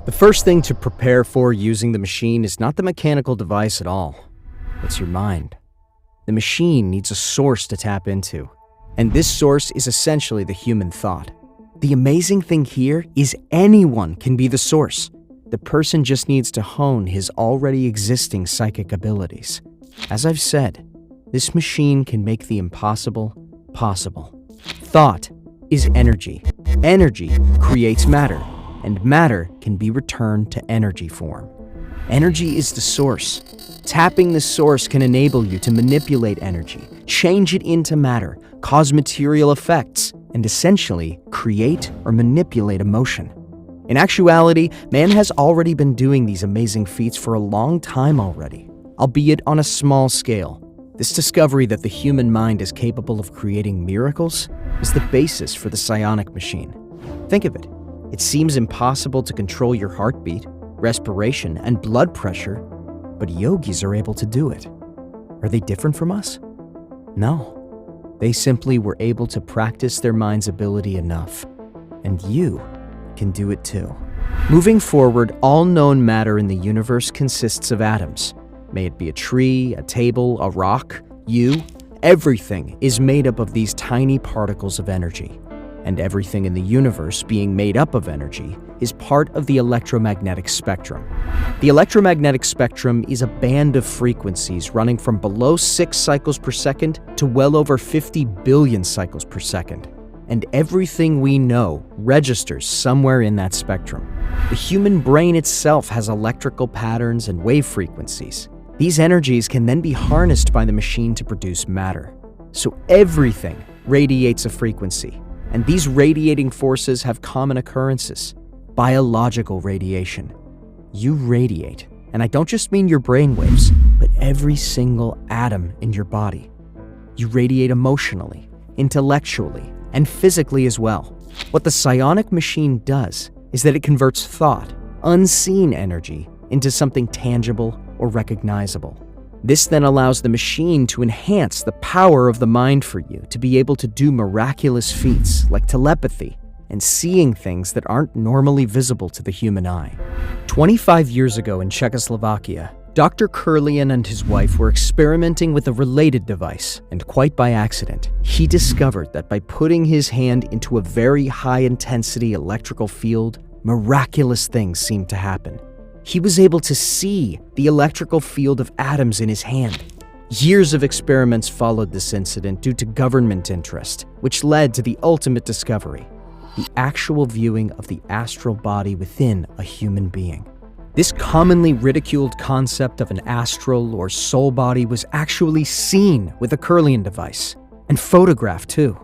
The first thing to prepare for using the machine is not the mechanical device at all. It's your mind. The machine needs a source to tap into, and this source is essentially the human thought. The amazing thing here is anyone can be the source. The person just needs to hone his already existing psychic abilities. As I've said, this machine can make the impossible possible. Thought is energy. Energy creates matter, and matter can be returned to energy form. Energy is the source. Tapping the source can enable you to manipulate energy, change it into matter, cause material effects, and essentially create or manipulate emotion. In actuality, man has already been doing these amazing feats for a long time already, albeit on a small scale. This discovery that the human mind is capable of creating miracles is the basis for the psionic machine. Think of it. It seems impossible to control your heartbeat, respiration, and blood pressure, but yogis are able to do it. Are they different from us? No. They simply were able to practice their mind's ability enough, and you can do it too. Moving forward, all known matter in the universe consists of atoms. May it be a tree, a table, a rock, you, everything is made up of these tiny particles of energy. And everything in the universe being made up of energy is part of the electromagnetic spectrum. The electromagnetic spectrum is a band of frequencies running from below 6 cycles per second to well over 50 billion cycles per second. And everything we know registers somewhere in that spectrum. The human brain itself has electrical patterns and wave frequencies. These energies can then be harnessed by the machine to produce matter. So everything radiates a frequency. And these radiating forces have common occurrences. Biological radiation. You radiate, and I don't just mean your brainwaves, but every single atom in your body. You radiate emotionally, intellectually, and physically as well. What the psionic machine does is that it converts thought, unseen energy, into something tangible or recognizable. This then allows the machine to enhance the power of the mind for you to be able to do miraculous feats like telepathy and seeing things that aren't normally visible to the human eye. 25 years ago in Czechoslovakia, Dr. Kurlian and his wife were experimenting with a related device, and quite by accident, he discovered that by putting his hand into a very high-intensity electrical field, miraculous things seemed to happen. He was able to see the electrical field of atoms in his hand. Years of experiments followed this incident due to government interest, which led to the ultimate discovery, the actual viewing of the astral body within a human being. This commonly ridiculed concept of an astral or soul body was actually seen with a Kurlian device, and photographed too.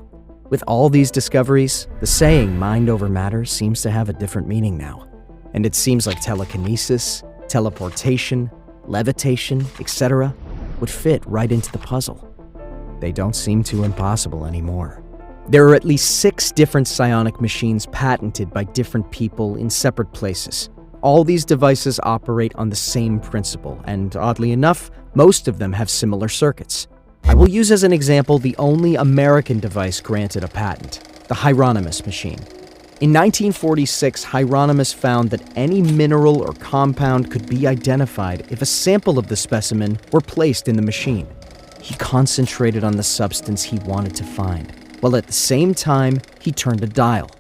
With all these discoveries, the saying mind over matter seems to have a different meaning now. And it seems like telekinesis, teleportation, levitation, etc. would fit right into the puzzle. They don't seem too impossible anymore. There are at least 6 different psionic machines patented by different people in separate places. All these devices operate on the same principle, and oddly enough, most of them have similar circuits. I will use as an example the only American device granted a patent, the Hieronymus machine. In 1946, Hieronymus found that any mineral or compound could be identified if a sample of the specimen were placed in the machine. He concentrated on the substance he wanted to find, while at the same time, he turned a dial.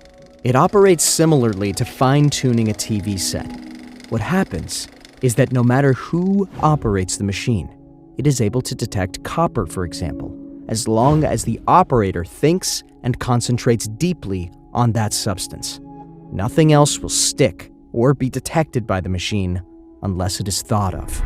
It operates similarly to fine-tuning a TV set. What happens is that no matter who operates the machine, it is able to detect copper, for example, as long as the operator thinks and concentrates deeply on that substance. Nothing else will stick or be detected by the machine unless it is thought of.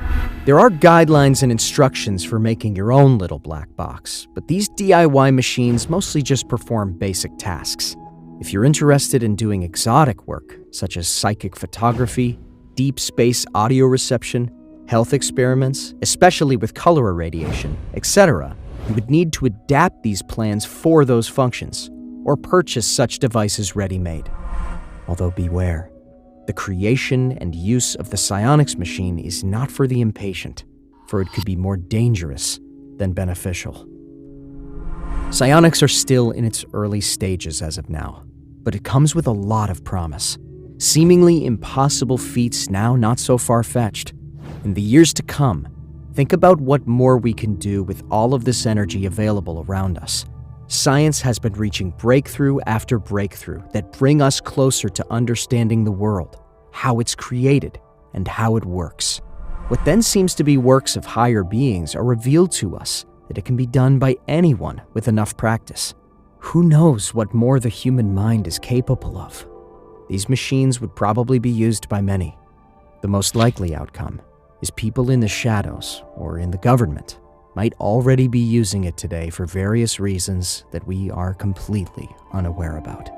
There are guidelines and instructions for making your own little black box, but these DIY machines mostly just perform basic tasks. If you're interested in doing exotic work, such as psychic photography, deep space audio reception, health experiments, especially with color irradiation, etc., you would need to adapt these plans for those functions, or purchase such devices ready-made. Although beware, the creation and use of the psionics machine is not for the impatient, for it could be more dangerous than beneficial. Psionics are still in its early stages as of now, but it comes with a lot of promise. Seemingly impossible feats now not so far-fetched. In the years to come, think about what more we can do with all of this energy available around us. Science has been reaching breakthrough after breakthrough that bring us closer to understanding the world, how it's created, and how it works. What then seems to be works of higher beings are revealed to us that it can be done by anyone with enough practice. Who knows what more the human mind is capable of? These machines would probably be used by many. The most likely outcome is people in the shadows or in the government might already be using it today for various reasons that we are completely unaware about.